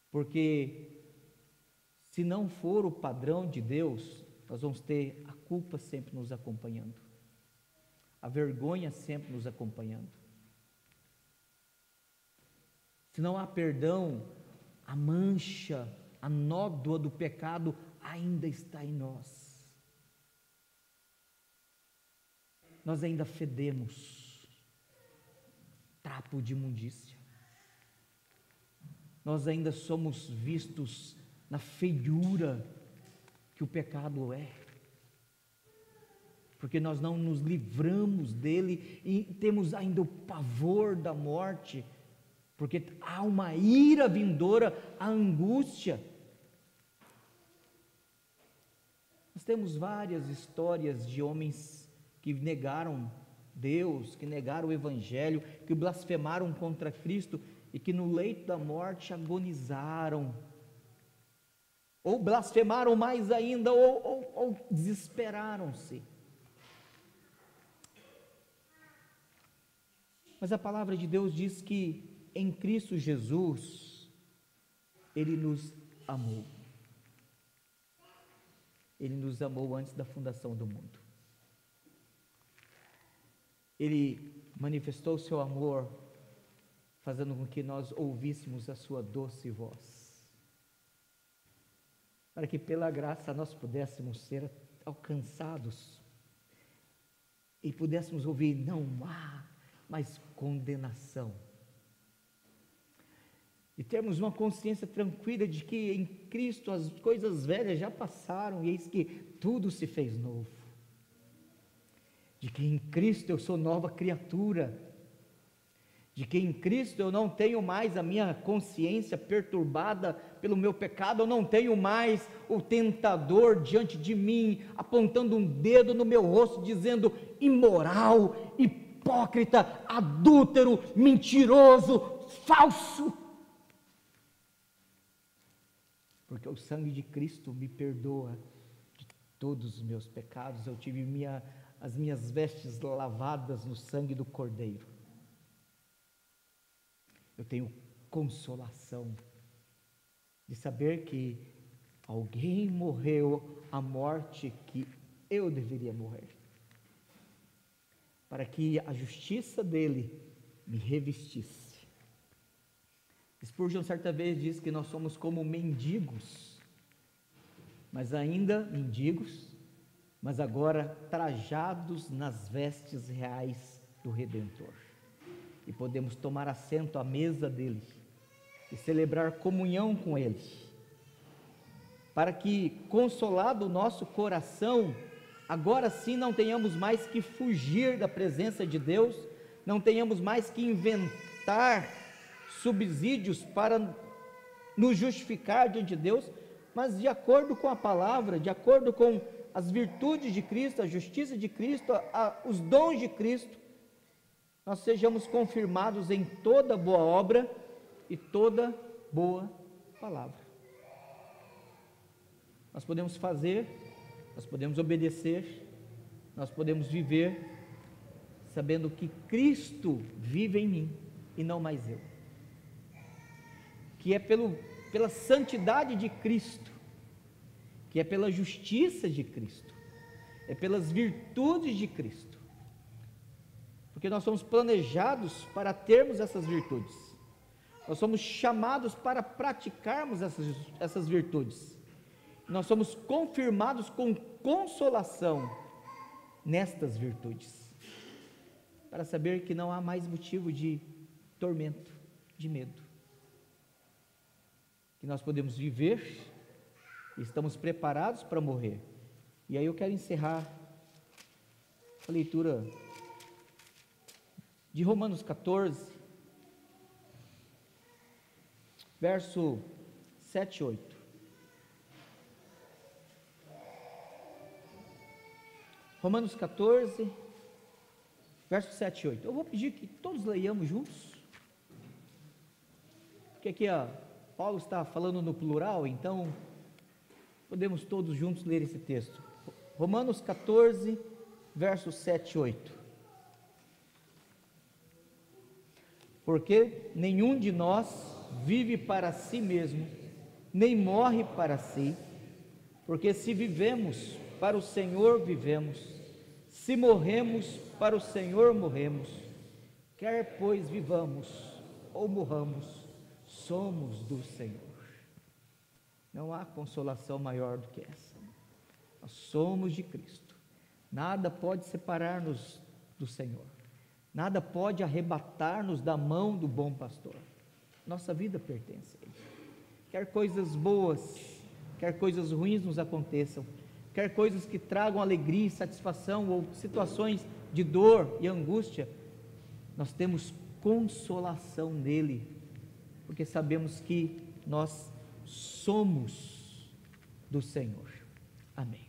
Speaker 1: porque se não for o padrão de Deus, nós vamos ter a culpa sempre nos acompanhando, a vergonha sempre nos acompanhando. Se não há perdão, a mancha, a nódoa do pecado ainda está em nós. Nós ainda fedemos, trapo de imundícia. Nós ainda somos vistos na feiura que o pecado é, porque nós não nos livramos dele e temos ainda o pavor da morte, porque há uma ira vindoura, a angústia. Nós temos várias histórias de homens que negaram Deus, que negaram o Evangelho, que blasfemaram contra Cristo e que no leito da morte agonizaram, ou blasfemaram mais ainda, ou desesperaram-se. Mas a palavra de Deus diz que em Cristo Jesus, Ele nos amou. Ele nos amou antes da fundação do mundo. Ele manifestou o seu amor, fazendo com que nós ouvíssemos a sua doce voz, para que pela graça nós pudéssemos ser alcançados e pudéssemos ouvir: não há mais condenação. E termos uma consciência tranquila de que em Cristo as coisas velhas já passaram e eis que tudo se fez novo. De que em Cristo eu sou nova criatura. De que em Cristo eu não tenho mais a minha consciência perturbada pelo meu pecado, eu não tenho mais o tentador diante de mim, apontando um dedo no meu rosto, dizendo: imoral, hipócrita, adúltero, mentiroso, falso. Porque o sangue de Cristo me perdoa de todos os meus pecados. Eu tive as minhas vestes lavadas no sangue do Cordeiro. Eu tenho consolação de saber que alguém morreu a morte que eu deveria morrer, para que a justiça dele me revestisse. Spurgeon certa vez diz que nós somos como mendigos, mas ainda mendigos, mas agora trajados nas vestes reais do Redentor, e podemos tomar assento à mesa dele e celebrar comunhão com ele, para que, consolado o nosso coração, agora sim não tenhamos mais que fugir da presença de Deus, não tenhamos mais que inventar subsídios para nos justificar diante de Deus, mas de acordo com a palavra, de acordo com as virtudes de Cristo, a justiça de Cristo, os dons de Cristo, nós sejamos confirmados em toda boa obra e toda boa palavra. Nós podemos fazer, nós podemos obedecer, nós podemos viver, sabendo que Cristo vive em mim e não mais eu. Que é pela santidade de Cristo, que é pela justiça de Cristo, é pelas virtudes de Cristo, porque nós somos planejados para termos essas virtudes, nós somos chamados para praticarmos essas virtudes, nós somos confirmados com consolação nestas virtudes, para saber que não há mais motivo de tormento, de medo, que nós podemos viver e estamos preparados para morrer. E aí eu quero encerrar a leitura de Romanos 14, verso 7 e 8. Romanos 14, verso 7 e 8. Eu vou pedir que todos leiamos juntos, porque aqui Paulo está falando no plural, então podemos todos juntos ler esse texto. Romanos 14, verso 7 e 8. Porque nenhum de nós vive para si mesmo, nem morre para si, porque se vivemos, para o Senhor vivemos, se morremos, para o Senhor morremos, quer pois vivamos ou morramos, somos do Senhor. Não há consolação maior do que essa. Nós somos de Cristo. Nada pode separar-nos do Senhor. Nada pode arrebatar-nos da mão do bom pastor. Nossa vida pertence a Ele. Quer coisas boas, quer coisas ruins nos aconteçam, quer coisas que tragam alegria e satisfação, ou situações de dor e angústia, nós temos consolação nele, porque sabemos que nós somos do Senhor. Amém.